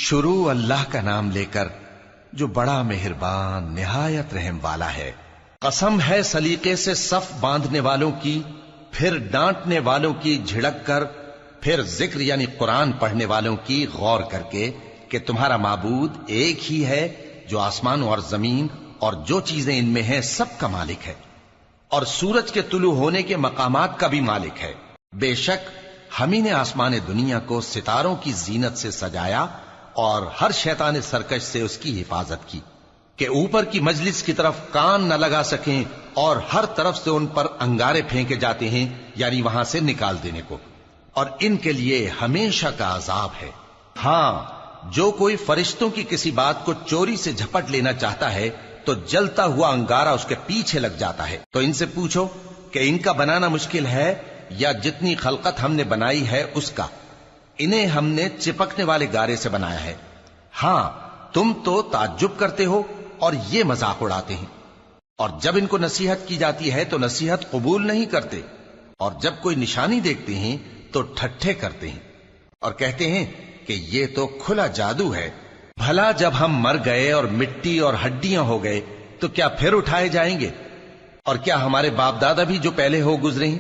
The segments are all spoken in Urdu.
شروع اللہ کا نام لے کر جو بڑا مہربان نہایت رحم والا ہے۔ قسم ہے سلیقے سے صف باندھنے والوں کی، پھر ڈانٹنے والوں کی جھڑک کر، پھر ذکر یعنی قرآن پڑھنے والوں کی غور کر کے کہ تمہارا معبود ایک ہی ہے جو آسمان اور زمین اور جو چیزیں ان میں ہیں سب کا مالک ہے، اور سورج کے طلوع ہونے کے مقامات کا بھی مالک ہے۔ بے شک ہم ہی نے آسمان دنیا کو ستاروں کی زینت سے سجایا اور ہر شیطان سرکش سے اس کی حفاظت کی کہ اوپر کی مجلس کی طرف کان نہ لگا سکیں، اور ہر طرف سے ان پر انگارے پھینکے جاتے ہیں یعنی وہاں سے نکال دینے کو، اور ان کے لیے ہمیشہ کا عذاب ہے۔ ہاں، جو کوئی فرشتوں کی کسی بات کو چوری سے جھپٹ لینا چاہتا ہے تو جلتا ہوا انگارہ اس کے پیچھے لگ جاتا ہے۔ تو ان سے پوچھو کہ ان کا بنانا مشکل ہے یا جتنی خلقت ہم نے بنائی ہے اس کا؟ انہیں ہم نے چپکنے والے گارے سے بنایا ہے۔ ہاں، تم تو تعجب کرتے ہو اور یہ مذاق اڑاتے ہیں، اور جب ان کو نصیحت کی جاتی ہے تو نصیحت قبول نہیں کرتے، اور جب کوئی نشانی دیکھتے ہیں تو ٹھٹھے کرتے ہیں اور کہتے ہیں کہ یہ تو کھلا جادو ہے۔ بھلا جب ہم مر گئے اور مٹی اور ہڈیاں ہو گئے تو کیا پھر اٹھائے جائیں گے؟ اور کیا ہمارے باپ دادا بھی جو پہلے ہو گزرے ہیں؟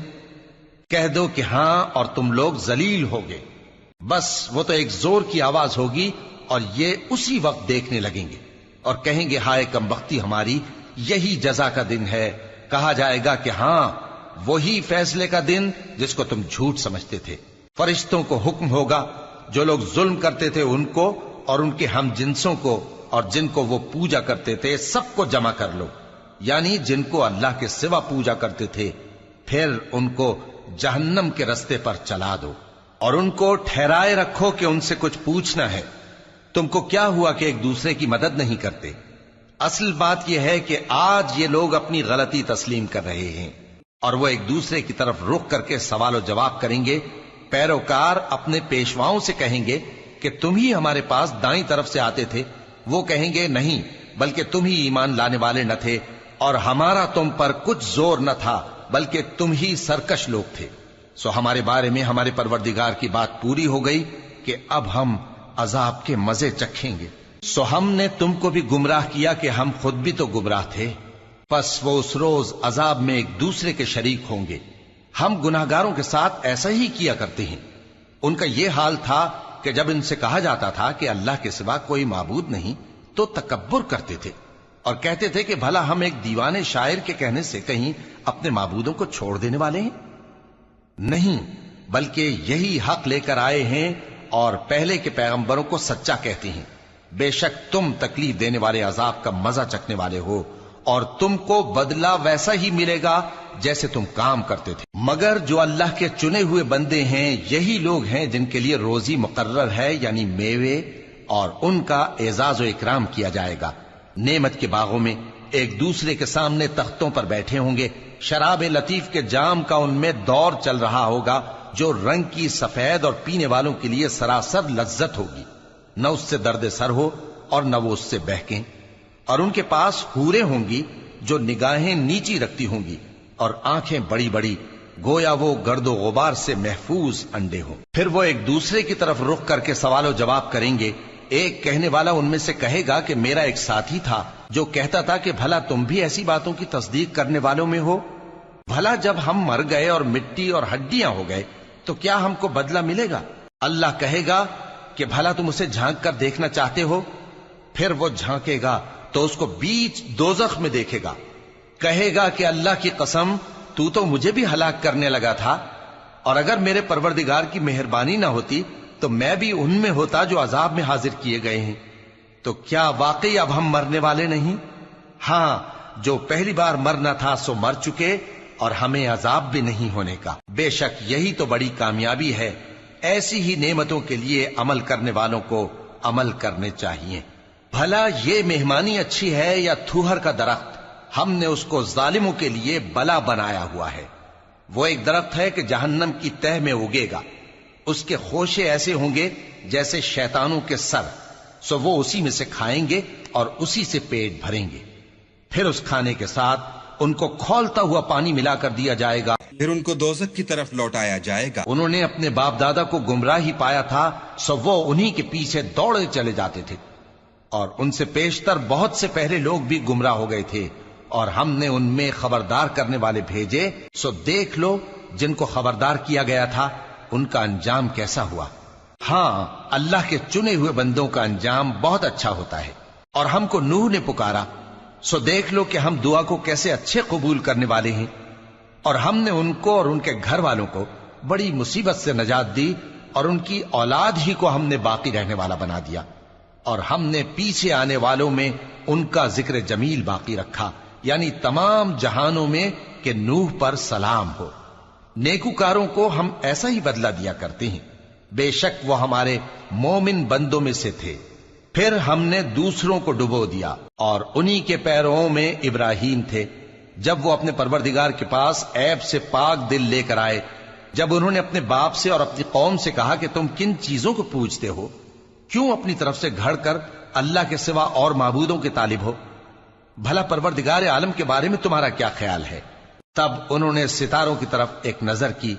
کہہ دو کہ ہاں، اور تم لوگ ذلیل ہوگے۔ بس وہ تو ایک زور کی آواز ہوگی اور یہ اسی وقت دیکھنے لگیں گے اور کہیں گے ہائے کمبختی ہماری، یہی جزا کا دن ہے۔ کہا جائے گا کہ ہاں، وہی فیصلے کا دن جس کو تم جھوٹ سمجھتے تھے۔ فرشتوں کو حکم ہوگا جو لوگ ظلم کرتے تھے ان کو اور ان کے ہم جنسوں کو اور جن کو وہ پوجا کرتے تھے سب کو جمع کر لو، یعنی جن کو اللہ کے سوا پوجا کرتے تھے، پھر ان کو جہنم کے رستے پر چلا دو اور ان کو ٹھہرائے رکھو کہ ان سے کچھ پوچھنا ہے۔ تم کو کیا ہوا کہ ایک دوسرے کی مدد نہیں کرتے؟ اصل بات یہ ہے کہ آج یہ لوگ اپنی غلطی تسلیم کر رہے ہیں اور وہ ایک دوسرے کی طرف رخ کر کے سوال و جواب کریں گے۔ پیروکار اپنے پیشواؤں سے کہیں گے کہ تم ہی ہمارے پاس دائیں طرف سے آتے تھے۔ وہ کہیں گے نہیں، بلکہ تم ہی ایمان لانے والے نہ تھے، اور ہمارا تم پر کچھ زور نہ تھا، بلکہ تم ہی سرکش لوگ تھے۔ سو ہمارے بارے میں ہمارے پروردگار کی بات پوری ہو گئی کہ اب ہم عذاب کے مزے چکھیں گے۔ سو ہم نے تم کو بھی گمراہ کیا کہ ہم خود بھی تو گمراہ تھے، پس وہ اس روز عذاب میں ایک دوسرے کے شریک ہوں گے۔ ہم گناہگاروں کے ساتھ ایسا ہی کیا کرتے ہیں۔ ان کا یہ حال تھا کہ جب ان سے کہا جاتا تھا کہ اللہ کے سوا کوئی معبود نہیں تو تکبر کرتے تھے اور کہتے تھے کہ بھلا ہم ایک دیوانے شاعر کے کہنے سے کہیں اپنے معبودوں کو چھوڑ دینے والے ہیں؟ نہیں، بلکہ یہی حق لے کر آئے ہیں اور پہلے کے پیغمبروں کو سچا کہتے ہیں۔ بے شک تم تکلیف دینے والے عذاب کا مزہ چکھنے والے ہو، اور تم کو بدلہ ویسا ہی ملے گا جیسے تم کام کرتے تھے۔ مگر جو اللہ کے چنے ہوئے بندے ہیں یہی لوگ ہیں جن کے لیے روزی مقرر ہے، یعنی میوے، اور ان کا اعزاز و اکرام کیا جائے گا۔ نعمت کے باغوں میں ایک دوسرے کے سامنے تختوں پر بیٹھے ہوں گے، شراب لطیف کے جام کا ان میں دور چل رہا ہوگا جو رنگ کی سفید اور پینے والوں کے لیے سراسر لذت ہوگی، نہ اس سے درد سر ہو اور نہ وہ اس سے بہکیں۔ اور ان کے پاس حوریں ہوں گی جو نگاہیں نیچی رکھتی ہوں گی اور آنکھیں بڑی بڑی، گویا وہ گرد و غبار سے محفوظ انڈے ہوں۔ پھر وہ ایک دوسرے کی طرف رخ کر کے سوال و جواب کریں گے۔ ایک کہنے والا ان میں سے کہے گا کہ میرا ایک ساتھی تھا جو کہتا تھا کہ بھلا تم بھی ایسی باتوں کی تصدیق کرنے والوں میں ہو؟ بھلا جب ہم مر گئے اور مٹی اور ہڈیاں ہو گئے تو کیا ہم کو بدلہ ملے گا؟ اللہ کہے گا کہ بھلا تم اسے جھانک کر دیکھنا چاہتے ہو؟ پھر وہ جھانکے گا تو اس کو بیچ دوزخ میں دیکھے گا، کہے گا کہ اللہ کی قسم تو مجھے بھی ہلاک کرنے لگا تھا، اور اگر میرے پروردگار کی مہربانی نہ ہوتی تو میں بھی ان میں ہوتا جو عذاب میں حاضر کیے گئے ہیں۔ تو کیا واقعی اب ہم مرنے والے نہیں؟ ہاں، جو پہلی بار مرنا تھا سو مر چکے، اور ہمیں عذاب بھی نہیں ہونے کا۔ بے شک یہی تو بڑی کامیابی ہے۔ ایسی ہی نعمتوں کے لیے عمل کرنے والوں کو عمل کرنے چاہیے۔ بھلا یہ مہمانی اچھی ہے یا تھوہر کا درخت؟ ہم نے اس کو ظالموں کے لیے بلا بنایا ہوا ہے۔ وہ ایک درخت ہے کہ جہنم کی تہ میں اگے گا، اس کے خوشے ایسے ہوں گے جیسے شیطانوں کے سر، سو وہ اسی میں سے کھائیں گے اور اسی سے پیٹ بھریں گے۔ پھر اس کھانے کے ساتھ ان کو کھولتا ہوا پانی ملا کر دیا جائے گا۔ پھر ان کو دوزخ کی طرف لوٹایا جائے گا۔ انہوں نے اپنے باپ دادا کو گمراہی پایا تھا، سو وہ انہی کے پیچھے دوڑے چلے جاتے تھے، اور ان سے پیشتر بہت سے پہلے لوگ بھی گمراہ ہو گئے تھے، اور ہم نے ان میں خبردار کرنے والے بھیجے، سو دیکھ لو جن کو خبردار کیا گیا تھا ان کا انجام کیسا ہوا۔ ہاں، اللہ کے چنے ہوئے بندوں کا انجام بہت اچھا ہوتا ہے۔ اور ہم کو نوح نے پکارا، سو دیکھ لو کہ ہم دعا کو کیسے اچھے قبول کرنے والے ہیں، اور ہم نے ان کو اور ان کے گھر والوں کو بڑی مصیبت سے نجات دی، اور ان کی اولاد ہی کو ہم نے باقی رہنے والا بنا دیا، اور ہم نے پیچھے آنے والوں میں ان کا ذکر جمیل باقی رکھا، یعنی تمام جہانوں میں کہ نوح پر سلام ہو۔ نیکوکاروں کو ہم ایسا ہی بدلہ دیا کرتے ہیں، بے شک وہ ہمارے مومن بندوں میں سے تھے۔ پھر ہم نے دوسروں کو ڈبو دیا، اور انہی کے پیروں میں ابراہیم تھے، جب وہ اپنے پروردگار کے پاس عیب سے پاک دل لے کر آئے، جب انہوں نے اپنے باپ سے اور اپنی قوم سے کہا کہ تم کن چیزوں کو پوجتے ہو، کیوں اپنی طرف سے گھڑ کر اللہ کے سوا اور معبودوں کے طالب ہو؟ بھلا پروردگار عالم کے بارے میں تمہارا کیا خیال ہے؟ تب انہوں نے ستاروں کی طرف ایک نظر کی،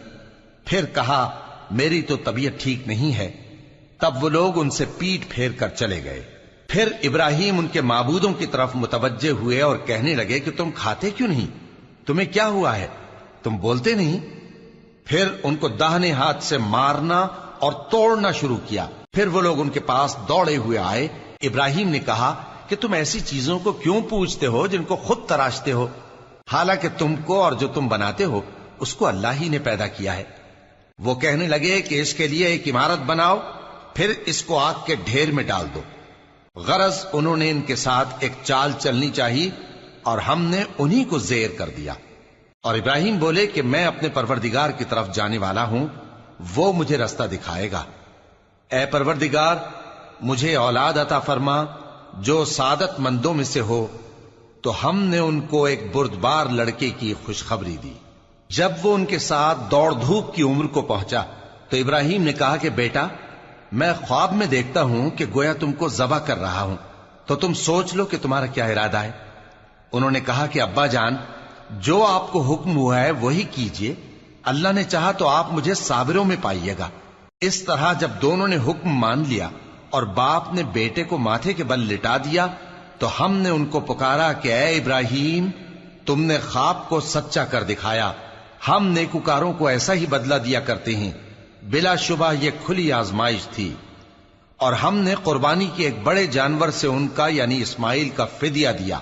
پھر کہا میری تو طبیعت ٹھیک نہیں ہے۔ تب وہ لوگ ان سے پیٹ پھیر کر چلے گئے۔ پھر ابراہیم ان کے معبودوں کی طرف متوجہ ہوئے اور کہنے لگے کہ تم کھاتے کیوں نہیں؟ تمہیں کیا ہوا ہے؟ تم بولتے نہیں؟ پھر ان کو داہنے ہاتھ سے مارنا اور توڑنا شروع کیا۔ پھر وہ لوگ ان کے پاس دوڑے ہوئے آئے۔ ابراہیم نے کہا کہ تم ایسی چیزوں کو کیوں پوجتے ہو جن کو خود تراشتے ہو، حالانکہ تم کو اور جو تم بناتے ہو اس کو اللہ ہی نے پیدا کیا ہے۔ وہ کہنے لگے کہ اس کے لیے ایک عمارت بناؤ، پھر اس کو آگ کے ڈھیر میں ڈال دو۔ غرض انہوں نے ان کے ساتھ ایک چال چلنی چاہی، اور ہم نے انہی کو زیر کر دیا۔ اور ابراہیم بولے کہ میں اپنے پروردگار کی طرف جانے والا ہوں، وہ مجھے رستہ دکھائے گا۔ اے پروردگار، مجھے اولاد عطا فرما جو سعادت مندوں میں سے ہو۔ تو ہم نے ان کو ایک بردبار لڑکے کی خوشخبری دی۔ جب وہ ان کے ساتھ دوڑ دھوپ کی عمر کو پہنچا تو ابراہیم نے کہا کہ بیٹا، میں خواب میں دیکھتا ہوں کہ گویا تم کو ذبح کر رہا ہوں، تو تم سوچ لو کہ تمہارا کیا ارادہ ہے۔ انہوں نے کہا کہ ابا جان، جو آپ کو حکم ہوا ہے وہی کیجئے، اللہ نے چاہا تو آپ مجھے صابروں میں پائیے گا۔ اس طرح جب دونوں نے حکم مان لیا اور باپ نے بیٹے کو ماتھے کے بل لٹا دیا، تو ہم نے ان کو پکارا کہ اے ابراہیم، تم نے خواب کو سچا کر دکھایا، ہم نیکوکاروں کو ایسا ہی بدلہ دیا کرتے ہیں۔ بلا شبہ یہ کھلی آزمائش تھی، اور ہم نے قربانی کی ایک بڑے جانور سے ان کا یعنی اسماعیل کا فدیہ دیا،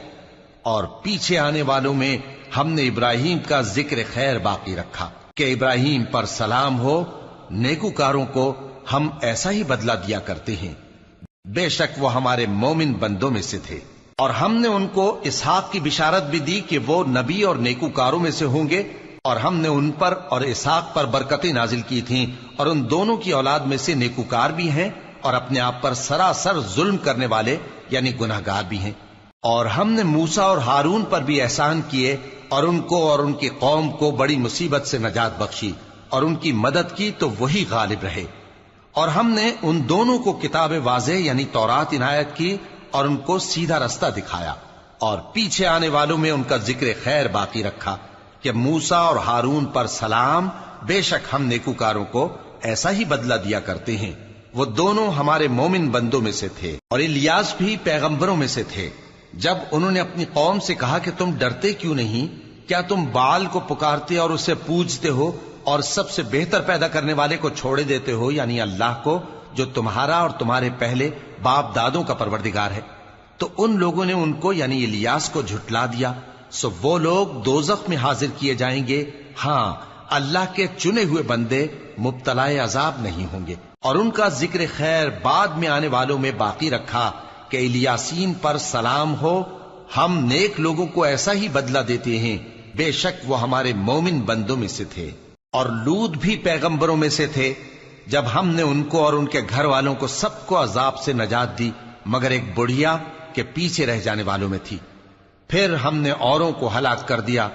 اور پیچھے آنے والوں میں ہم نے ابراہیم کا ذکر خیر باقی رکھا کہ ابراہیم پر سلام ہو۔ نیکوکاروں کو ہم ایسا ہی بدلہ دیا کرتے ہیں، بے شک وہ ہمارے مومن بندوں میں سے تھے۔ اور ہم نے ان کو اسحاق کی بشارت بھی دی کہ وہ نبی اور نیکوکاروں میں سے ہوں گے، اور ہم نے ان پر اور اسحاق پر برکتیں نازل کی تھیں، اور ان دونوں کی اولاد میں سے نیکوکار بھی ہیں اور اپنے آپ پر سراسر ظلم کرنے والے یعنی گناہگار بھی ہیں۔ اور ہم نے موسیٰ اور ہارون پر بھی احسان کیے، اور ان کو اور ان کی قوم کو بڑی مصیبت سے نجات بخشی، اور ان کی مدد کی تو وہی غالب رہے۔ اور ہم نے ان دونوں کو کتاب واضح یعنی تورات عنایت کی، اور ان کو سیدھا رستہ دکھایا، اور پیچھے آنے والوں میں ان کا ذکر خیر باقی رکھا کہ موسیٰ اور ہارون پر سلام، بے شک ہم نیکوکاروں کو ایسا ہی بدلہ دیا کرتے ہیں۔ وہ دونوں ہمارے مومن بندوں میں سے تھے، اور الیاس بھی پیغمبروں میں سے تھے۔ جب انہوں نے اپنی قوم سے کہا کہ تم ڈرتے کیوں نہیں؟ کیا تم بال کو پکارتے اور اسے پوجتے ہو، اور سب سے بہتر پیدا کرنے والے کو چھوڑے دیتے ہو یعنی اللہ کو، جو تمہارا اور تمہارے پہلے باپ دادوں کا پروردگار ہے؟ تو ان لوگوں نے ان کو یعنی الیاس کو جھٹلا دیا، سو وہ لوگ دوزخ میں حاضر کیے جائیں گے۔ ہاں، اللہ کے چنے ہوئے بندے مبتلا عذاب نہیں ہوں گے۔ اور ان کا ذکر خیر بعد میں آنے والوں میں باقی رکھا کہ الیاسین پر سلام ہو، ہم نیک لوگوں کو ایسا ہی بدلہ دیتے ہیں، بے شک وہ ہمارے مومن بندوں میں سے تھے۔ اور لوط بھی پیغمبروں میں سے تھے، جب ہم نے ان کو اور ان کے گھر والوں کو سب کو عذاب سے نجات دی، مگر ایک بڑھیا کہ پیچھے رہ جانے والوں میں تھی۔ پھر ہم نے اوروں کو ہلاک کر دیا،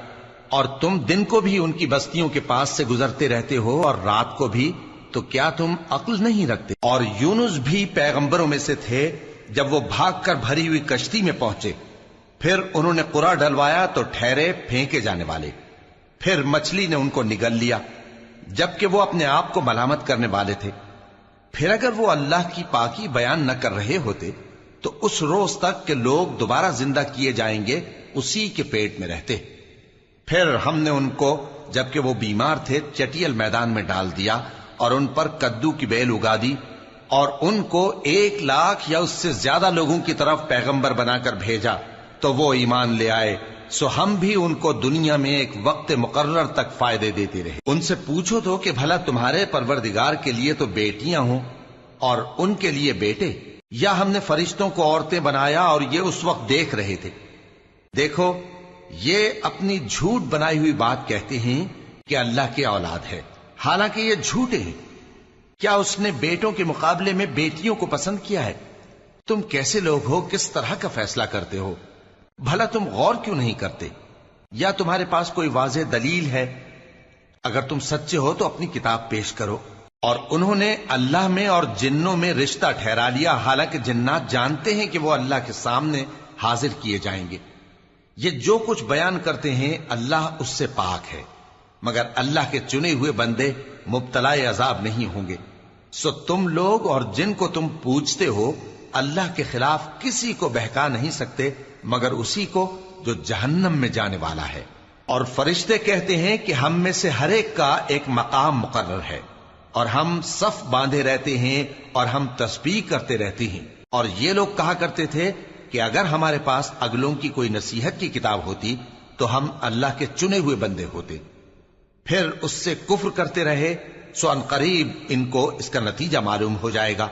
اور تم دن کو بھی ان کی بستیوں کے پاس سے گزرتے رہتے ہو اور رات کو بھی، تو کیا تم عقل نہیں رکھتے؟ اور یونس بھی پیغمبروں میں سے تھے، جب وہ بھاگ کر بھری ہوئی کشتی میں پہنچے، پھر انہوں نے قرع ڈلوایا تو ٹھہرے پھینکے جانے والے۔ پھر مچھلی نے ان کو نگل لیا جبکہ وہ اپنے آپ کو ملامت کرنے والے تھے۔ پھر اگر وہ اللہ کی پاکی بیان نہ کر رہے ہوتے تو اس روز تک کہ لوگ دوبارہ زندہ کیے جائیں گے اسی کے پیٹ میں رہتے۔ پھر ہم نے ان کو جبکہ وہ بیمار تھے چٹیل میدان میں ڈال دیا اور ان پر کدو کی بیل اگا دی، اور ان کو 1,00,000 یا اس سے زیادہ لوگوں کی طرف پیغمبر بنا کر بھیجا تو وہ ایمان لے آئے، سو ہم بھی ان کو دنیا میں ایک وقت مقرر تک فائدے دیتے رہے۔ ان سے پوچھو تو کہ بھلا تمہارے پروردگار کے لیے تو بیٹیاں ہوں اور ان کے لیے بیٹے، یا ہم نے فرشتوں کو عورتیں بنایا اور یہ اس وقت دیکھ رہے تھے؟ دیکھو، یہ اپنی جھوٹ بنائی ہوئی بات کہتے ہیں کہ اللہ کی اولاد ہے، حالانکہ یہ جھوٹے ہیں۔ کیا اس نے بیٹوں کے مقابلے میں بیٹیوں کو پسند کیا ہے؟ تم کیسے لوگ ہو، کس طرح کا فیصلہ کرتے ہو؟ بھلا تم غور کیوں نہیں کرتے؟ یا تمہارے پاس کوئی واضح دلیل ہے؟ اگر تم سچے ہو تو اپنی کتاب پیش کرو۔ اور انہوں نے اللہ میں اور جنوں میں رشتہ ٹھہرا لیا، حالانکہ جنات جانتے ہیں کہ وہ اللہ کے سامنے حاضر کیے جائیں گے۔ یہ جو کچھ بیان کرتے ہیں اللہ اس سے پاک ہے، مگر اللہ کے چنے ہوئے بندے مبتلا عذاب نہیں ہوں گے۔ سو تم لوگ اور جن کو تم پوجتے ہو اللہ کے خلاف کسی کو بہکا نہیں سکتے مگر اسی کو جو جہنم میں جانے والا ہے۔ اور فرشتے کہتے ہیں کہ ہم میں سے ہر ایک کا ایک مقام مقرر ہے، اور ہم صف باندھے رہتے ہیں اور ہم تسبیح کرتے رہتے ہیں۔ اور یہ لوگ کہا کرتے تھے کہ اگر ہمارے پاس اگلوں کی کوئی نصیحت کی کتاب ہوتی تو ہم اللہ کے چنے ہوئے بندے ہوتے۔ پھر اس سے کفر کرتے رہے، سو ان قریب ان کو اس کا نتیجہ معلوم ہو جائے گا۔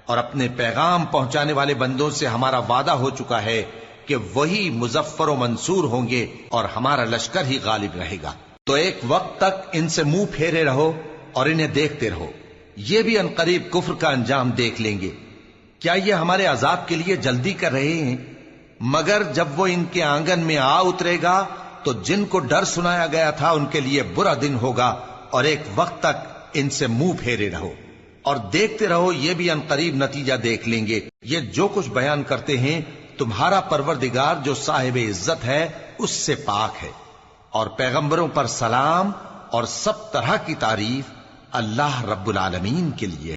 اور اپنے پیغام پہنچانے والے بندوں سے ہمارا وعدہ ہو چکا ہے کہ وہی مظفر و منصور ہوں گے اور ہمارا لشکر ہی غالب رہے گا۔ تو ایک وقت تک ان سے منہ پھیرے رہو اور انہیں دیکھتے رہو، یہ بھی ان قریب کفر کا انجام دیکھ لیں گے۔ کیا یہ ہمارے عذاب کے لیے جلدی کر رہے ہیں؟ مگر جب وہ ان کے آنگن میں آ اترے گا تو جن کو ڈر سنایا گیا تھا ان کے لیے برا دن ہوگا، اور ایک وقت تک ان سے منہ پھیرے رہو اور دیکھتے رہو، یہ بھی ان قریب نتیجہ دیکھ لیں گے۔ یہ جو کچھ بیان کرتے ہیں تمہارا پروردگار جو صاحب عزت ہے اس سے پاک ہے، اور پیغمبروں پر سلام اور سب طرح کی تعریف اللہ رب العالمین کے لیے۔